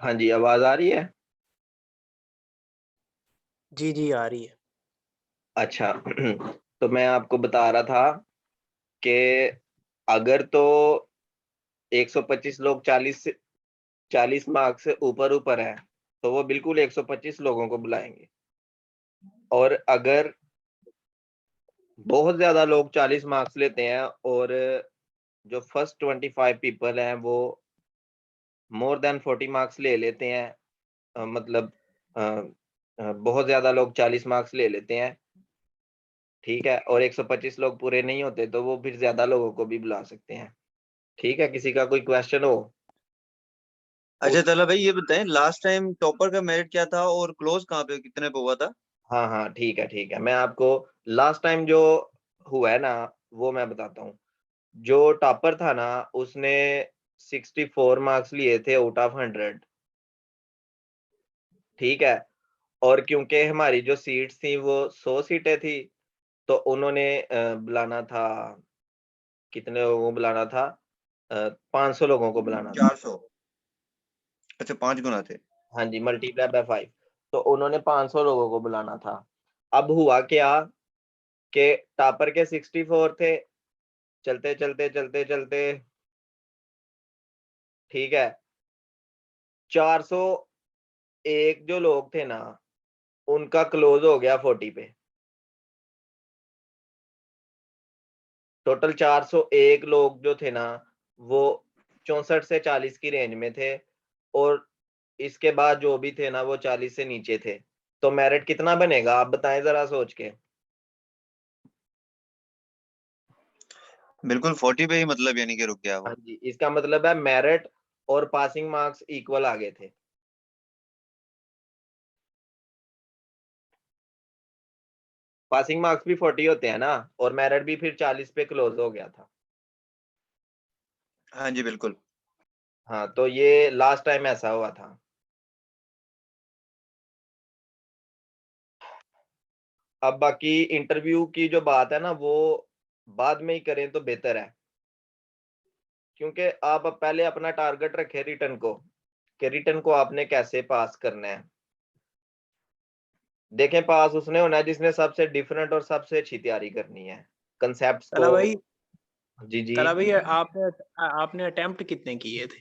हाँ जी, आवाज आ रही है? जी, जी, आ रही है। अच्छा। तो मैं आपको बता रहा था कि अगर तो 125 लोग 40 मार्क्स से ऊपर ऊपर है, तो वो बिल्कुल 125 लोगों को बुलाएंगे। और अगर बहुत ज्यादा लोग 40 मार्क्स लेते हैं और जो फर्स्ट 25 पीपल हैं वो मोर देन 40 मार्क्स ले लेते हैं, मतलब अ, बहुत ज्यादा लोग 40 मार्क्स ले लेते हैं, ठीक है, और 125 लोग पूरे नहीं होते, तो वो फिर ज्यादा लोगों को भी बुला सकते हैं। ठीक है, किसी का कोई क्वेश्चन हो? अच्छा उस तला भाई ये बताएं, लास्ट टाइम टॉपर का मेरिट क्या था और क्लोज कहाँ पे कितने पे हुआ था? हाँ हाँ, ठीक है ठीक है, मैं आपको लास्ट टाइम जो हुआ है ना वो मैं बताता हूँ। जो टॉपर था ना उसने 64 मार्क्स लिए थे आउट ऑफ 100, ठीक है। और क्योंकि हमारी जो सीट्स थी वो 100 सीटें थी, तो उन्होंने बुलाना था, कितने लोगों को बुलाना था? 500 लोगों को बुलाना था। 400। अच्छा 5 गुना थे। हाँ जी, मल्टीप्लाई बाय 5। तो उन्होंने 500 लोगों को बुलाना था। अब हुआ क्या कि टॉपर के 64 थे, चलते चलते चलते चलते, ठीक है, 401 जो लोग थे ना उनका क्लोज हो गया 40 पे। टोटल 401 लोग जो थे ना वो 64 से 40 की रेंज में थे, और इसके बाद जो भी थे ना वो 40 से नीचे थे। तो मेरिट कितना बनेगा आप बताएं जरा सोच के। बिल्कुल 40 पे ही मतलब यानी कि रुक गया हाँ वो। जी, इसका मतलब है मेरिट और पासिंग मार्क्स इक्वल आ गए थे। पासिंग मार्क्स भी 40 होते हैं ना, और मेरिट भी फिर 40 पे क्लोज हो गया था। हाँ जी बिल्कुल। हाँ, तो ये लास्ट टाइम ऐसा हुआ था। अब बाकी इंटरव्यू की जो बात है ना वो बाद में ही करें तो बेहतर है, क्योंकि आप अब पहले अपना टारगेट रखें रिटर्न को, कि रिटर्न को आपने कैसे पास करना है। देखें, पास उसने होना है जिसने सबसे डिफरेंट और सबसे अच्छी तैयारी करनी है कंसेप्ट्स को। तला भाई जी जी। तला भाई आपने आपने अटेम्प्ट कितने किए थे?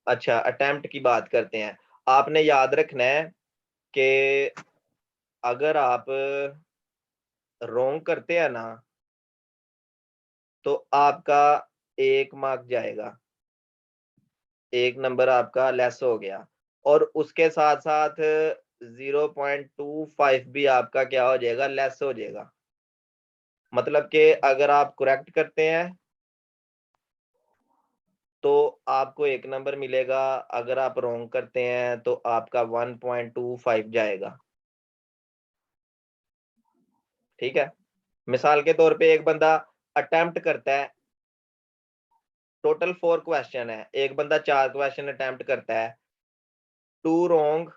अच्छा, अटेम्प्ट की बात करते हैं। आपने याद रखना है कि अगर आप रॉन्ग करते हैं ना तो आपका 1 मार्क जाएगा, 1 नंबर आपका लेस हो गया, और उसके साथ साथ 0.25 भी आपका क्या हो जाएगा, लेस हो जाएगा। मतलब कि अगर आप करेक्ट करते हैं तो आपको 1 नंबर मिलेगा, अगर आप रॉन्ग करते हैं तो आपका 1.25 जाएगा, ठीक है। मिसाल के तौर पे एक बंदा अटेम्प्ट करता है, टोटल 4 क्वेश्चन है, एक बंदा 4 क्वेश्चन अटेम्प्ट करता है, 2 रॉन्ग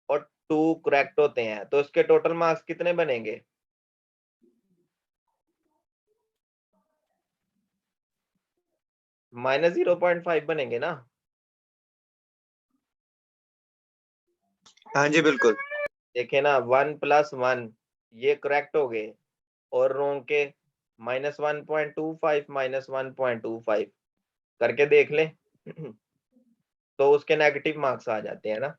और 2 करेक्ट होते हैं, तो उसके टोटल मार्क्स कितने बनेंगे? -0.5 बनेंगे ना। हाँ जी बिल्कुल। देखे ना, 1+1 ये करेक्ट हो गए, और रॉन्ग के -1.25 -1.25 करके देख लें। तो उसके नेगेटिव मार्क्स आ जाते हैं ना।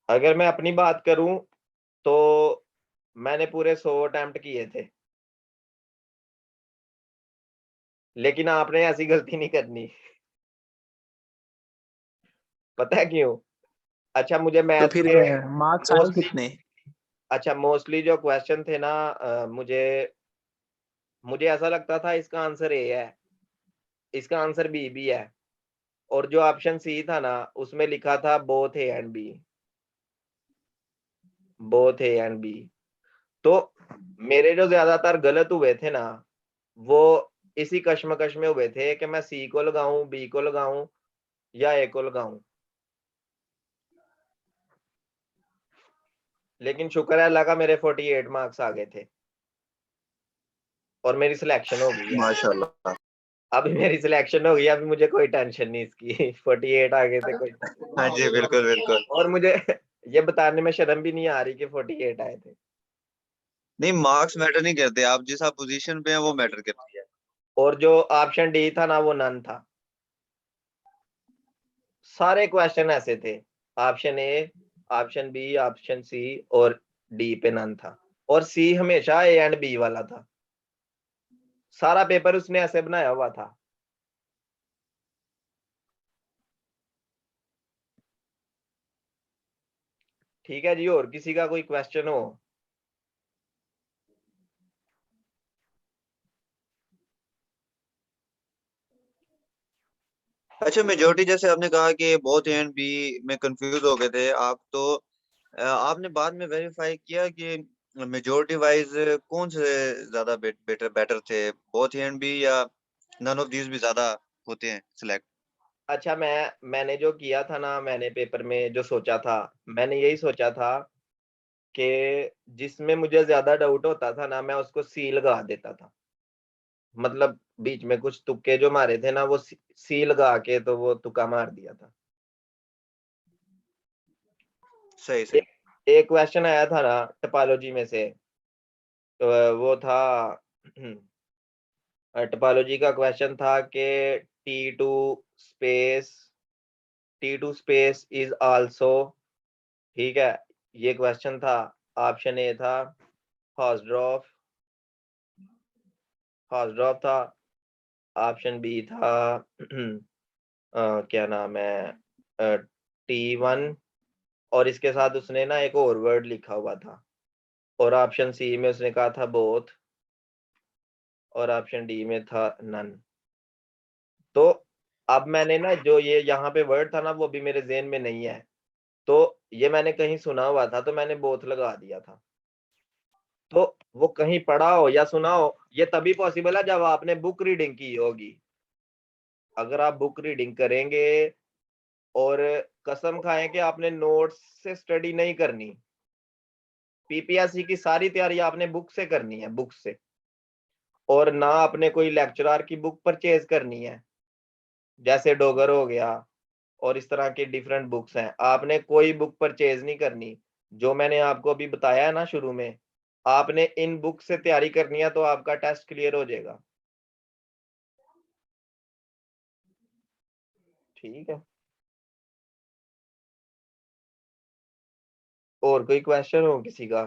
अगर मैं अपनी बात करूं तो मैंने पूरे 100 अटेम्प्ट किए थे, लेकिन आपने ऐसी गलती नहीं करनी। पता है क्यों? अच्छा, मुझे तो मैथ्स फिर के मार्क्स आए मोस्टली कितने? अच्छा, मोस्टली जो क्वेश्चन थे ना, मुझे मुझे ऐसा लगता था इसका आंसर ए है, इसका आंसर बी भी है, और जो ऑप्शन सी था ना उसमें लिखा था both A and B, both A and B. तो मेरे जो ज्यादातर गलत हुए थे ना वो इसी कश्मकश में हुए थे कि मैं सी को लगाऊं, बी को लगाऊं या ए को लगाऊं। लेकिन शुक्र है अल्लाह का, मेरे 48 मार्क्स आ गए थे और मेरी सिलेक्शन हो गई है। माशाल्लाह। अभी मेरी सिलेक्शन हो गई, अभी मुझे कोई टेंशन नहीं इसकी। 48 आ गए थे कोई। हाँ जी, बिल्कुल बिल्कुल। और मुझे ये बताने में शर्म भी नहीं आ रही कि 48 आए थे। नहीं, मार्क्स मैटर नहीं करते, आप जिस आप पोजीशन पे हैं वो मैटर करती है। और जो ऑप्शन डी था ना वो नन था। सारे क्वेश्चन ऐसे थे, option A, option B, option C और डी पे नन था। और सी हमेशा ए एंड बी वाला था। सारा पेपर उसने ऐसे बनाया हुआ था। ठीक है जी, और किसी का कोई क्वेश्चन हो? अच्छा, मेजोरिटी जैसे आपने कहा कि बहुत ए एंड बी में कंफ्यूज हो गए थे आप, तो आपने बाद में वेरीफाई किया कि मेजोरिटी वाइज कौन से ज्यादा बेटर बेटर थे, बोथ ए एंड बी या नन ऑफ दीज भी ज्यादा होते हैं सिलेक्ट? अच्छा, मैंने जो किया था ना, मैंने पेपर में जो सोचा था, मैंने यही सोचा था कि जिसमें मुझे ज्यादा डाउट होता था ना, मैं उसको सी लगा देता था। मतलब बीच में कुछ तुक्के जो मारे थे ना, वो सी लगा के तो वो तुक्का मार दिया था। सही एक सही। एक क्वेश्चन आया था ना टोपोलॉजी में से, तो वो था टोपोलॉजी का क्वेश्चन था कि T two space T two space is also, ठीक है, ये क्वेश्चन था। ऑप्शन ए था हॉसड्रॉफ, हॉसड्रॉफ था। ऑप्शन बी था क्या नाम है, T1, और इसके साथ उसने ना एक और वर्ड लिखा हुआ था। और ऑप्शन सी में उसने कहा था बोथ, और ऑप्शन डी में था नन। तो अब मैंने ना जो ये यहाँ पे वर्ड था ना, वो भी मेरे ज़हन में नहीं है। तो ये मैंने कहीं सुना हुआ था, तो मैंने बोथ लगा दिया था। तो वो कहीं पढ़ा हो या सुना हो, ये तभी पॉसिबल है जब आपने बुक रीडिंग की होगी। अगर आप बुक रीडिंग करेंगे और कसम खाएं कि आपने नोट्स से स्टडी नहीं करनी, पीपीएससी की सारी तैयारी आपने बुक से करनी है, बुक से। और ना आपने कोई लेक्चरर की बुक परचेज करनी है, जैसे डोगर हो गया और इस तरह की डिफरेंट बुक्स हैं, आपने कोई बुक परचेज नहीं करनी। जो मैंने आपको अभी बताया है ना शुरू में, आपने इन बुक से तैयारी करनी है, तो आपका टेस्ट क्लियर हो जाएगा। ठीक है, और कोई क्वेश्चन हो किसी का?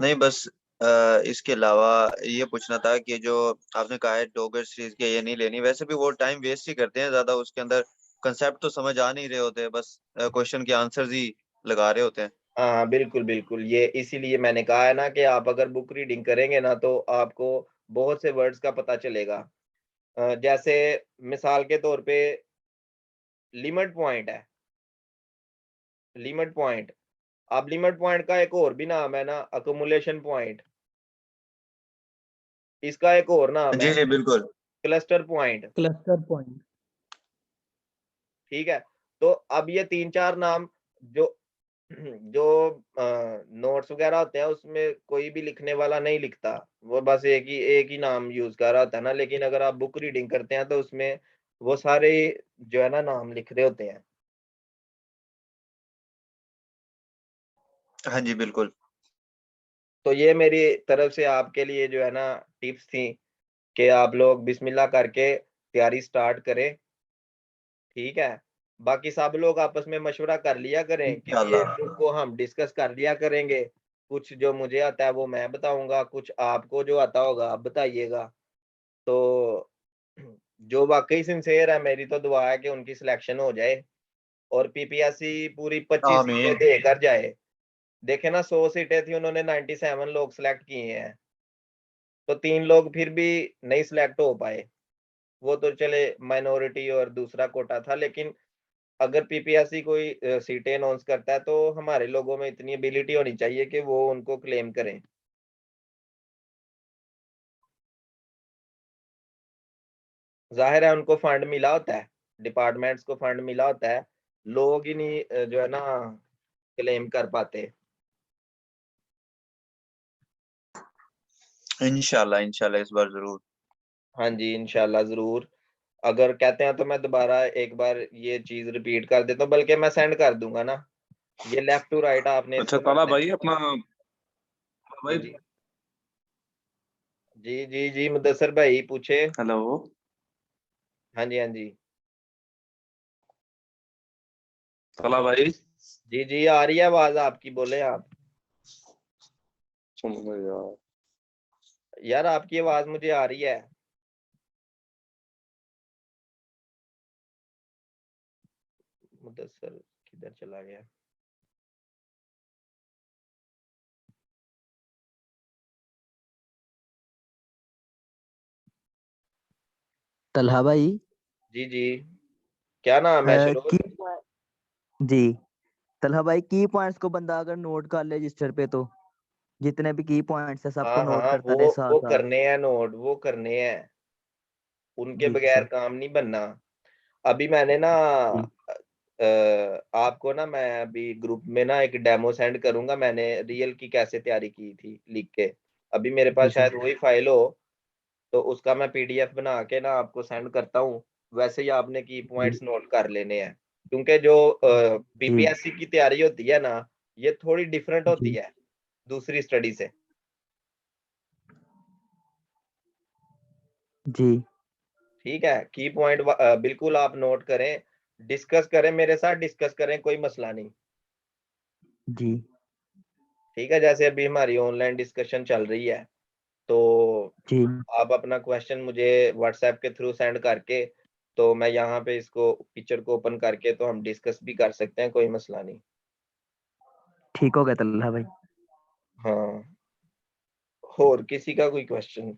नहीं, बस इसके अलावा ये पूछना था कि जो आपने कहा है डोगर सीरीज के ये नहीं लेनी, वैसे भी वो टाइम वेस्ट ही करते हैं ज्यादा, उसके अंदर कंसेप्ट तो समझ आ नहीं रहे होते, बस क्वेश्चन के आंसर्स ही लगा रहे होते हैं। हाँ बिल्कुल बिल्कुल, ये इसीलिए मैंने कहा है ना कि आप अगर बुक रीडिंग करेंगे ना, तो आपको बहुत से वर्ड्स का पता चलेगा। जैसे मिसाल के तौर पे लिमिट पॉइंट है, लिमिट पॉइंट। अब लिमिट पॉइंट का एक और भी नाम है ना, अकोमुलेशन पॉइंट। इसका एक और नाम जी है जी बिल्कुल। Cluster point. Cluster point. ठीक है, तो अब ये तीन चार नाम जो जो नोट्स वगैरह होते हैं, उसमें कोई भी लिखने वाला नहीं लिखता, वो बस एक ही नाम यूज कर रहा होता है ना। लेकिन अगर आप बुक रीडिंग करते हैं, तो उसमें वो सारे जो है ना नाम लिख रहे होते हैं। हाँ जी बिल्कुल। तो ये मेरी तरफ से आपके लिए जो है ना टिप्स थी कि आप लोग बिस्मिल्लाह करके तैयारी स्टार्ट करें। ठीक है, बाकी सब लोग आपस में मशवरा कर लिया करें कि ये इंशाल्लाह। बुक को हम डिस्कस कर लिया करेंगे। कुछ जो मुझे आता है वो मैं बताऊंगा, कुछ आपको जो आता होगा आप बताइएगा। तो जो वाकई सिंसियर है, मेरी तो दुआ है कि उनकी सिलेक्शन हो जाए और पीपीएससी पूरी 25 सीटें आमीन। देकर जाए। देखे ना, 100 सीटें थी, उन्होंने 97 लोग सिलेक्ट किए हैं। तो 3 लोग फिर भी नहीं सिलेक्ट हो पाए। वो तो चले माइनॉरिटी और दूसरा कोटा था, लेकिन अगर पीपीएससी कोई सीटें अनाउंस करता है, तो हमारे लोगों में इतनी एबिलिटी होनी चाहिए कि वो उनको क्लेम करें। जाहिर है उनको फंड मिला होता है, डिपार्टमेंट्स को फंड मिला होता है, लोग ही नहीं जो है ना क्लेम कर पाते। इंशाल्लाह इंशाल्लाह इस बार जरूर। हाँ जी, इंशाल्लाह ज़रूर। अगर कहते हैं तो मैं दोबारा एक बार ये चीज़ रिपीट कर देता हूँ, बल्कि मैं सेंड कर दूँगा ना। ये लेफ्ट टू राइट आपने अच्छा इसको ताला करना है। भाई अपना जी, भाई जी। जी, जी, जी, मुदस्सिर भाई पूछे। हेलो हाँ जी, हाँ जी। ताला भाई जी, जी, आ रही है आवाज़ आपकी, बोले आप। सुन लो यार। यार आपकी आवाज़ मुझे आ रही है। मुदस्सिर किधर चला गया? तलहा भाई जी, जी। क्या नाम है की शुरू? जी तलहा भाई की पॉइंट्स को बंदा अगर नोट कर ले रजिस्टर पे तो जितने भी की पॉइंट्स है सबको हाँ, नोट हाँ, करता रहे साथ वो साथ। करने हैं नोट, वो करने हैं। उनके जी बगैर सर। काम नहीं बनना। अभी मैंने ना जी आपको ना मैं अभी ग्रुप में ना एक डेमो सेंड करूँगा, मैंने रियल की कैसे तैयारी की थी लिख के। अभी मेरे पास जी शायद सर। वही फ़ाइल हो, तो उसका मैं पीडीएफ बना के ना आपको सेंड करता हूँ। वैसे ही आपने की जी पॉइंट्स नोट कर लेने हैं। क्योंकि जो जी बीपीएससी की तैयारी होती है ना, ये थोड़ी डिफरेंट होती जी है, दूसरी स्टडी से। जी ठीक है? की पॉइंट बिल्कुल आप नोट करें, डिस्कस करें मेरे साथ, डिस्कस करें, कोई मसला नहीं। जी ठीक है? जैसे अभी हमारी ऑनलाइन डिस्कशन चल रही है, तो जी आप अपना क्वेश्चन मुझे व्हाट्सएप के थ्रू सेंड करके, तो मैं यहाँ पे इसको पिक्चर को ओपन करके तो हम डिस्कस भी कर सकते हैं, कोई मसला नहीं। ठीक हो गया तलहा भाई। हाँ, और किसी का कोई क्वेश्चन?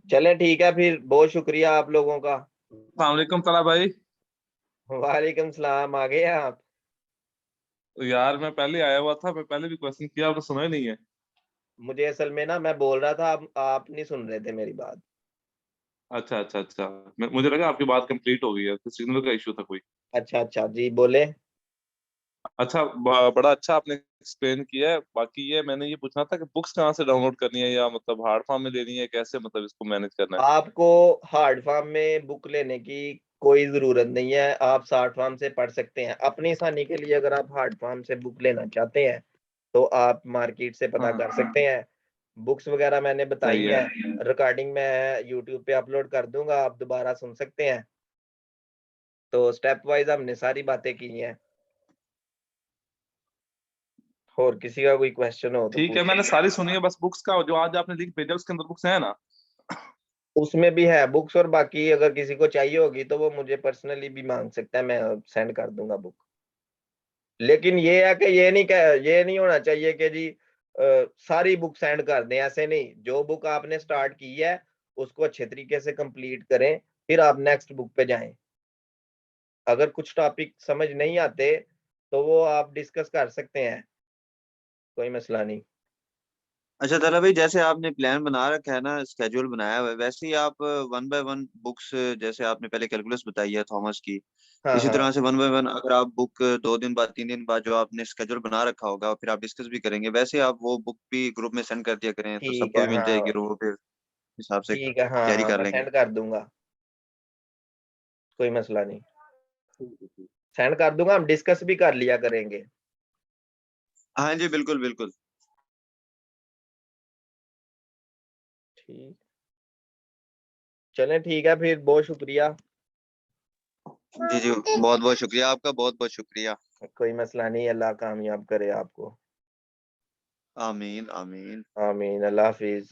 चलें ठीक है फिर, बहुत शुक्रिया आप लोगों का। अस्सलाम वालेकुम ताला भाई। वालेकुम सलाम, आ गए आप? तो यार मैं पहले आया हुआ था, मैं पहले भी क्वेश्चन किया, आपने सुना ही नहीं है। मुझे असल में ना मैं बोल रहा था, आप नहीं सुन रहे थे मेरी बात। अच्छा अच्छा अच्छा, मुझे लगा आपकी बात कंप्लीट हो गई है, तो सिग्नल का इशू था कोई। अच्छा, अच्छा, जी बोले। अच्छा बड़ा अच्छा आपने एक्सप्लेन किया है। बाकी ये मैंने ये पूछना था कि बुक्स कहाँ से डाउनलोड करनी है, या मतलब हार्ड फॉर्म में लेनी है, कैसे मतलब इसको मैनेज करना है। आपको हार्ड फॉर्म में बुक लेने की कोई ज़रूरत नहीं है, आप शॉर्ट फॉर्म से पढ़ सकते हैं। अपनी आसानी के लिए अगर आप हार्ड फॉर्म से बुक लेना चाहते हैं, तो आप मार्केट से पता हाँ कर सकते हैं। बुक्स वगैरह मैंने बताई सही है। हैं, रिकॉर्डिंग मैं यूट्यूब पे अपलोड कर दूँगा, आप दोबारा सुन सकते हैं। तो स्टेप वाइज़ हमने सारी बातें की हैं। और किसी का कोई क्वेश्चन हो तो ठीक है, मैंने पूछिए। सारी सुनी है, बस बुक्स का जो आज आपने लिंक भेजा उसके अंदर बुक्स है ना। उसमें भी है बुक्स, और बाकी अगर किसी को चाहिए होगी तो वो मुझे पर्सनली भी माँग सकता है, मैं सेंड कर दूँगा बुक। लेकिन ये है कि ये नहीं होना चाहिए कि जी सारी बुक सेंड कर दें, ऐसे नहीं। जो बुक आपने स्टार्ट की है, उसको अच्छे तरीके से कंप्लीट करें, फिर आप नेक्स्ट बुक पे जाएँ। अगर कुछ टॉपिक समझ नहीं आते, तो वो आप डिस्कस कर सकते हैं, कोई मसला नहीं। अच्छा ताला भाई, जैसे आपने प्लान बना रखा है ना, स्केड्यूल बनाया हुआ है, वैसे ही आप वन बाय वन बुक्स, जैसे आपने पहले कैलकुलस बताई है थॉमस की, हाँ, इसी हाँ। तरह से वन बाय वन अगर आप बुक 2 दिन बाद 3 दिन बाद जो आपने स्केड्यूल बना रखा होगा फिर आप डिस्कस भी करेंगे, वैसे आप वो बुक भी ग्रुप में सेंड कर दिया करें तो ठीक सबको है, भी मिल जाएगी हाँ। और वो फिर हिसाब से ठीक है, हाँ, तैयारी हाँ, कर मैं लेंगे। सेंड कर दूँगा, कोई मसला नहीं। ठीक है, ठीक। सेंड कर दूँगा, हम डिस्कस भी कर लिया करेंगे। हाँ जी बिल्कुल बिल्कुल। ठीक। चलें ठीक है फिर, बहुत शुक्रिया। जी जी, बहुत बहुत शुक्रिया आपका, बहुत बहुत शुक्रिया। कोई मसला नहीं, अल्लाह कामयाब करे आपको। आमीन आमीन। आमीन, अल्लाह हाफ़िज़।